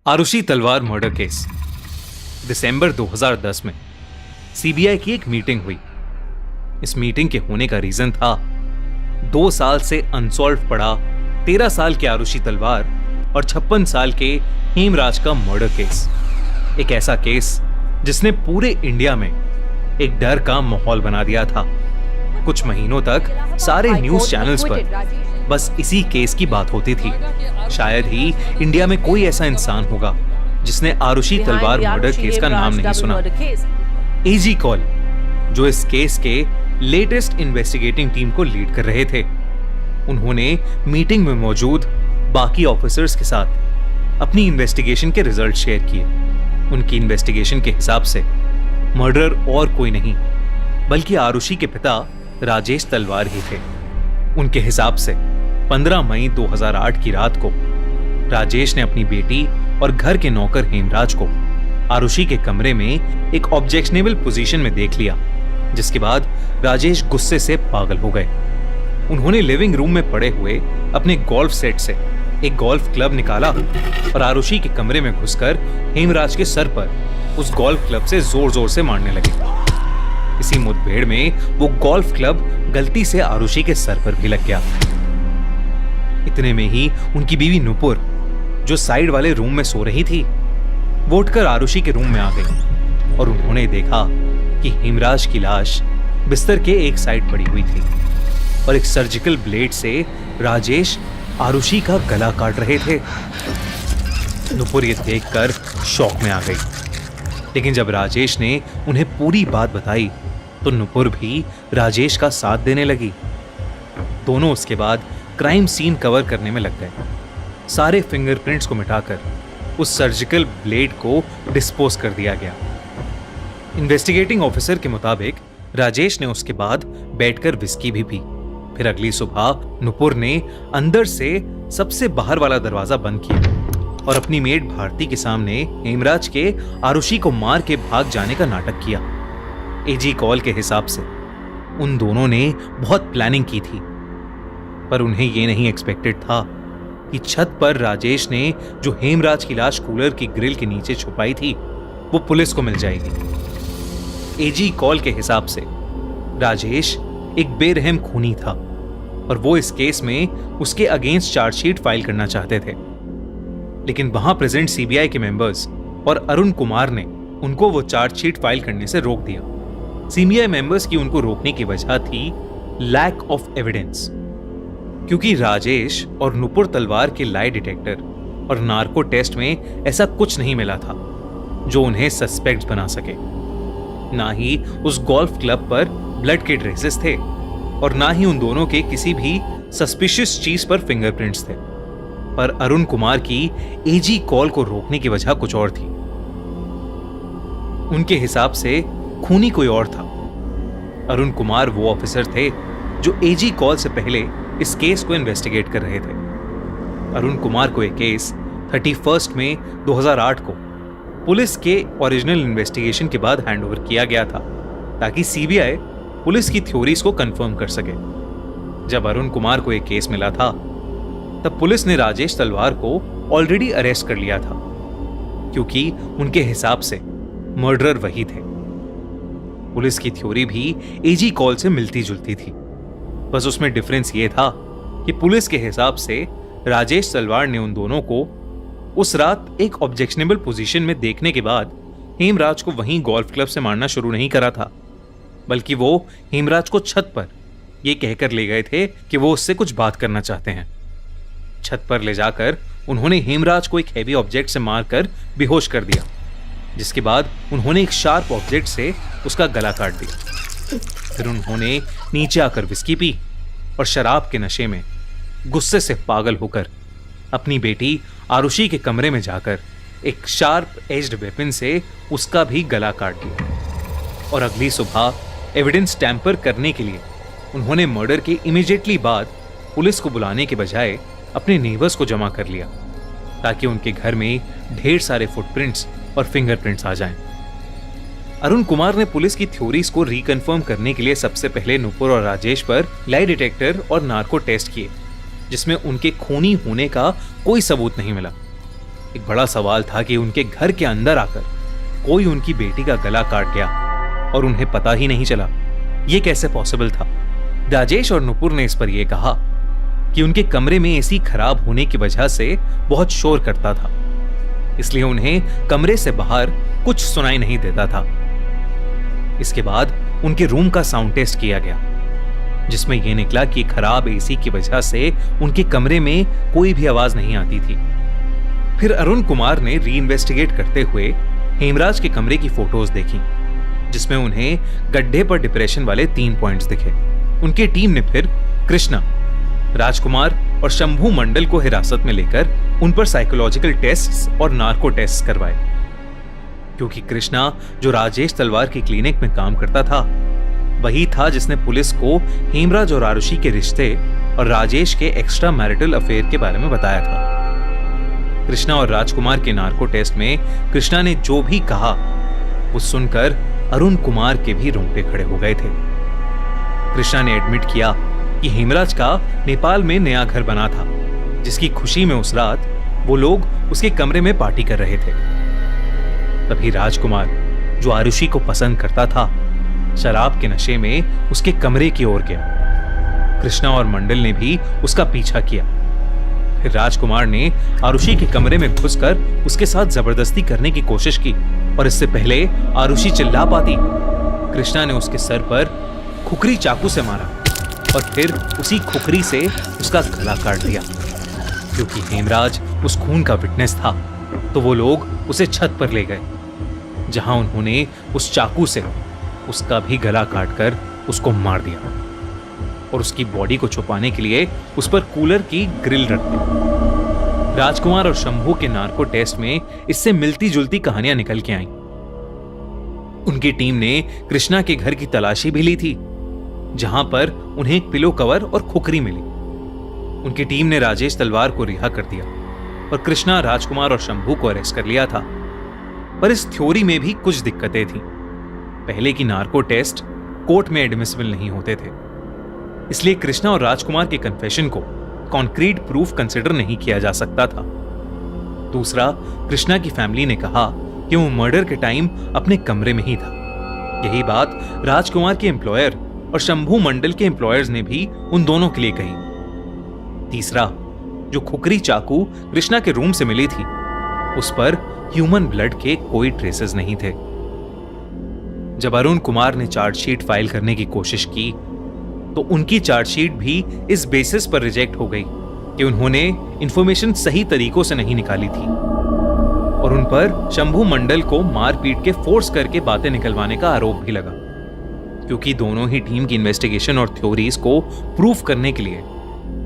आरुषि तलवार murder case. दिसंबर 2010 में CBI की एक मीटिंग हुई। इस मीटिंग के होने का रीजन था 2 साल से अनसॉल्व पड़ा 13 साल के आरुषि तलवार और 56 साल के हेमराज का मर्डर केस। एक ऐसा केस जिसने पूरे इंडिया में एक डर का माहौल बना दिया था। कुछ महीनों तक सारे न्यूज चैनल्स पर बस इसी केस की बात होती थी। शायद ही इंडिया में कोई ऐसा इंसान होगा जिसने आरुषि तलवार मर्डर केस का नाम नहीं सुना। एजी कौल, जो इस केस के लेटेस्ट इन्वेस्टिगेटिंग टीम को लीड कर रहे थे, उन्होंने मीटिंग में मौजूद बाकी ऑफिसर्स के साथ अपनी इन्वेस्टिगेशन के रिजल्ट शेयर किए। उनकी इन्वेस्टिगेशन के हिसाब से मर्डरर और कोई नहीं बल्कि आरुषि के पिता राजेश तलवार ही थे। उनके हिसाब से 15 मई 2008 की रात को राजेश ने अपनी बेटी और घर के नौकर हेमराज को आरुषि के कमरे में एक ऑब्जेक्शनेबल पोजीशन में देख लिया, जिसके बाद राजेश गुस्से से पागल हो गए। उन्होंने लिविंग रूम में पड़े हुए अपने गोल्फ सेट से एक गोल्फ क्लब निकाला और आरुषि के कमरे में घुसकर हेमराज के सर पर उस गोल्फ क्लब से जोर जोर से मारने लगे। इसी मुठभेड़ में वो गोल्फ क्लब गलती से आरुषि के सर पर भी लग गया। इतने में ही उनकी बीवी नुपुर, जो साइड वाले रूम में सो रही थी, वो उठकर आरुषि के रूम में आ गई और उन्होंने देखा कि हेमराज की लाश बिस्तर के एक साइड पड़ी हुई थी और एक सर्जिकल ब्लेड से राजेश आरुषि का गला काट रहे थे। नुपुर ये देखकर शॉक में आ गई, लेकिन जब राजेश ने उन्हें पूरी बात बताई तो नुपुर भी राजेश का साथ देने लगी। दोनों उसके बाद क्राइम सीन कवर करने में लग गए। सारे फिंगरप्रिंट्स को मिटाकर उस सर्जिकल ब्लेड को डिस्पोज कर दिया गया। इन्वेस्टिगेटिंग ऑफिसर के मुताबिक राजेश ने उसके बाद बैठकर विस्की भी पी। फिर अगली सुबह नुपुर ने अंदर से सबसे बाहर वाला दरवाजा बंद किया और अपनी मेड भारती के सामने हेमराज के आरुषि को मार के भाग जाने का नाटक किया। एजी कॉल के हिसाब से उन दोनों ने बहुत प्लानिंग की थी, पर उन्हें यह नहीं एक्सपेक्टेड था कि छत पर राजेश ने जो हेमराज की लाश कूलर की ग्रिल के नीचे छुपाई थी वो पुलिस को मिल जाएगी। एजी कॉल के हिसाब से राजेश एक बेरहम खूनी था और वो इस केस में उसके अगेंस्ट चार्जशीट फाइल करना चाहते थे, लेकिन वहां प्रेजेंट सीबीआई के मेंबर्स और अरुण कुमार ने उनको वो चार्जशीट फाइल करने से रोक दिया। सीबीआई मेंबर्स की उनको रोकने की वजह थी लैक ऑफ एविडेंस, क्योंकि राजेश और नुपुर तलवार के लाई डिटेक्टर और नार्को टेस्ट में ऐसा कुछ नहीं मिला था जो उन्हें सस्पेक्ट बना सके। ना ही उस गोल्फ क्लब पर ब्लड के ट्रेसेस थे और ना ही उन दोनों के किसी भी सस्पिशियस चीज पर फिंगरप्रिंट्स थे। पर अरुण कुमार की एजी कॉल को रोकने की वजह कुछ और थी। उनके हिसाब से खूनी कोई और था। अरुण कुमार वो ऑफिसर थे जो एजी कॉल से पहले इस केस को इन्वेस्टिगेट कर रहे थे। अरुण कुमार को यह केस 31 मई 2008 को पुलिस के ओरिजिनल इन्वेस्टिगेशन के बाद हैंडओवर किया गया था, ताकि सीबीआई पुलिस की थ्योरीज को कंफर्म कर सके। जब अरुण कुमार को यह केस मिला था तब पुलिस ने राजेश तलवार को ऑलरेडी अरेस्ट कर लिया था, क्योंकि उनके हिसाब से मर्डरर वही थे। पुलिस की थ्योरी भी एजी कॉल से मिलती जुलती थी, बस उसमें डिफरेंस ये था कि पुलिस के हिसाब से राजेश तलवार ने उन दोनों को उस रात एक ऑब्जेक्शनेबल पोजीशन में देखने के बाद हेमराज को वहीं गोल्फ क्लब से मारना शुरू नहीं करा था, बल्कि वो हेमराज को छत पर यह कहकर ले गए थे कि वो उससे कुछ बात करना चाहते हैं। छत पर ले जाकर उन्होंने हेमराज को एक हैवी ऑब्जेक्ट से मारकर बेहोश कर दिया, जिसके बाद उन्होंने एक शार्प ऑब्जेक्ट से उसका गला काट दिया। फिर उन्होंने नीचे आकर विस्की पी और शराब के नशे में गुस्से से पागल होकर अपनी बेटी आरुषि के कमरे में जाकर एक शार्प एज्ड वेपन से उसका भी गला काट दिया। और अगली सुबह एविडेंस टैंपर करने के लिए उन्होंने मर्डर के इमीडिएटली बाद पुलिस को बुलाने के बजाय अपने नेबर्स को जमा कर लिया, ताकि उनके घर में ढेर सारे फुटप्रिंट्स और फिंगरप्रिंट्स आ जाएं। अरुण कुमार ने पुलिस की थ्योरीज को रिकन्फर्म करने के लिए सबसे पहले नुपुर और राजेश पर लाई डिटेक्टर और नार्को टेस्ट किए, जिसमें उनके खूनी होने का कोई सबूत नहीं मिला। एक बड़ा सवाल था कि उनके घर के अंदर आकर कोई उनकी बेटी का गला काट गया और उन्हें पता ही नहीं चला। यह कैसे पॉसिबल था? राजेश और नुपुर ने इस पर यह कहा कि उनके कमरे में एसी खराब होने की वजह से बहुत शोर करता था, इसलिए उन्हें कमरे से बाहर कुछ सुनाई नहीं देता था। इसके बाद उनके रूम का साउंड टेस्ट किया गया, जिसमें यह निकला कि खराब एसी की वजह से उनके कमरे में कोई भी आवाज नहीं आती थी। फिर अरुण कुमार ने रीइन्वेस्टिगेट करते हुए हेमराज के कमरे की फोटोज देखी, जिसमें उन्हें गड्ढे पर डिप्रेशन वाले 3 पॉइंट्स दिखे। उनकी टीम ने फिर कृष्णा, राजकुमार और शंभू मंडल को हिरासत में लेकर उन पर साइकोलॉजिकल टेस्ट्स और नार्को टेस्ट करवाए, क्योंकि कृष्णा जो राजेश तलवार की क्लिनिक में काम करता था वही था जिसने पुलिस को हेमराज और आरुषि के रिश्ते और राजेश के एक्स्ट्रा मैरिटल अफेयर के बारे में बताया था। कृष्णा और राजकुमार के नार्को टेस्ट में कृष्णा ने जो भी कहा वो सुनकर अरुण कुमार के भी रोंगटे खड़े हो गए थे। कृष्णा ने एडमिट किया कि हेमराज का नेपाल में नया घर बना था, जिसकी खुशी में उस रात वो लोग उसके कमरे में पार्टी कर रहे थे। तभी राजकुमार, जो आरुषि को पसंद करता था, शराब के नशे में उसके कमरे की ओर गया। कृष्णा और मंडल ने भी उसका पीछा किया। फिर राजकुमार ने आरुषि के कमरे में घुसकर उसके साथ जबरदस्ती करने की कोशिश की, और इससे पहले आरुषि चिल्ला पाती, कृष्णा ने उसके सर पर खुखरी चाकू से मारा और फिर उसी खुखरी से उसका गला काट दिया। क्योंकि हेमराज उस खून का विटनेस था, तो वो लोग उसे छत पर ले गए, जहां उन्होंने उस चाकू से उसका भी गला काटकर उसको मार दिया और उसकी बॉडी को छुपाने के लिए उस पर कूलर की ग्रिल रख दी। राजकुमार और शंभू के नार्को टेस्ट में इससे मिलती जुलती कहानियां निकल के आईं। उनकी टीम ने कृष्णा के घर की तलाशी भी ली थी, जहां पर उन्हें एक पिलो कवर और खुखरी मिली। उनकी टीम ने राजेश तलवार को रिहा कर दिया और कृष्णा, राजकुमार और शंभू को अरेस्ट कर लिया था। पर इस थ्योरी में भी कुछ दिक्कतें थीं। पहले की नार्को टेस्ट कोर्ट में एडमिसिबल नहीं होते थे, इसलिए कृष्णा और राजकुमार के कन्फेशन को कॉन्क्रीट प्रूफ कंसिडर नहीं किया जा सकता था। दूसरा, कृष्णा की फैमिली ने कहा कि वो मर्डर के टाइम अपने कमरे में ही था। यही बात राजकुमार के एम्प्लॉयर और शंभू मंडल के एम्प्लॉयर्स ने भी उन दोनों के लिए कही। तीसरा, जो खुखरी चाकू कृष्णा के रूम से मिली थी, उस पर ह्यूमन ब्लड के कोई ट्रेसेस नहीं थे। जब अरुण कुमार ने चार्जशीट फाइल करने की कोशिश की, तो उनकी चार्जशीट भी इस बेसिस पर रिजेक्ट हो गई कि उन्होंने इंफॉर्मेशन सही तरीकों से नहीं निकाली थी, और उन पर शंभू मंडल को मारपीट के फोर्स करके बातें निकलवाने का आरोप भी लगा। क्योंकि दोनों ही टीम की इन्वेस्टिगेशन और थ्योरीज को प्रूफ करने के लिए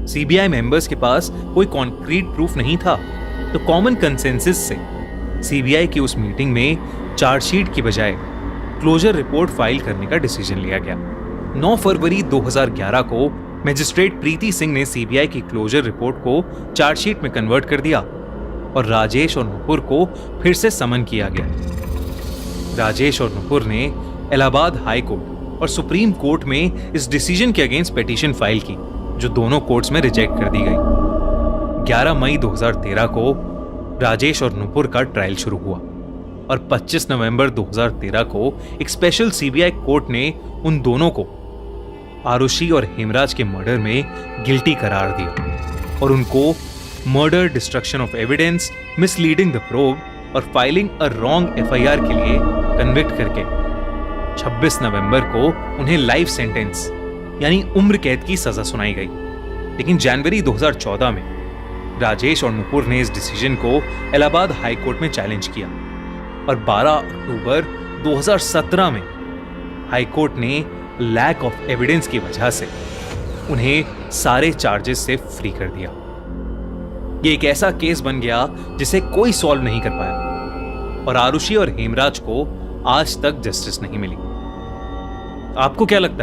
सीबीआई मेंबर्स के पास कोई कॉन्क्रीट प्रूफ नहीं था, तो कॉमन कंसेंसस से सीबीआई की उस मीटिंग में चार्जशीट की बजाय क्लोजर रिपोर्ट फाइल करने का डिसीजन लिया गया। 9 फरवरी 2011 को मैजिस्ट्रेट प्रीति सिंह ने सीबीआई की क्लोजर रिपोर्ट को चार्जशीट में कन्वर्ट कर दिया और राजेश और नुपुर को फिर से समन किया गया। राजेश और नुपुर ने इलाहाबाद हाई कोर्ट और सुप्रीम कोर्ट में इस डिसीजन के अगेंस्ट पिटीशन फाइल की, जो दोनों कोर्ट्स में रिजेक्ट कर दी गई। 11 मई 2013 को राजेश और नुपुर का ट्रायल शुरू हुआ और 25 नवंबर 2013 को एक स्पेशल सीबीआई कोर्ट ने उन दोनों को आरुषि और हेमराज के मर्डर में गिल्टी करार दिया और उनको murder, destruction of evidence, misleading the probe और फाइलिंग अ रॉन्ग एफआईआर के लिए कन्विक्ट करके 26 नवंबर को उन्हें लाइफ सेंटेंस यानी उम्र कैद की सजा सुनाई गई। लेकिन जनवरी 2014 में राजेश और नुपुर ने इस डिसीजन को इलाहाबाद हाई कोर्ट में चैलेंज किया और 12 अक्टूबर 2017 में हाई कोर्ट ने लैक ऑफ एविडेंस की वजह से उन्हें सारे चार्जेस से फ्री कर दिया। ये एक ऐसा केस बन गया जिसे कोई सॉल्व नहीं कर पाया और आरुषि और हेमराज को आज तक जस्टिस नहीं मिली। आपको क्या लगता है?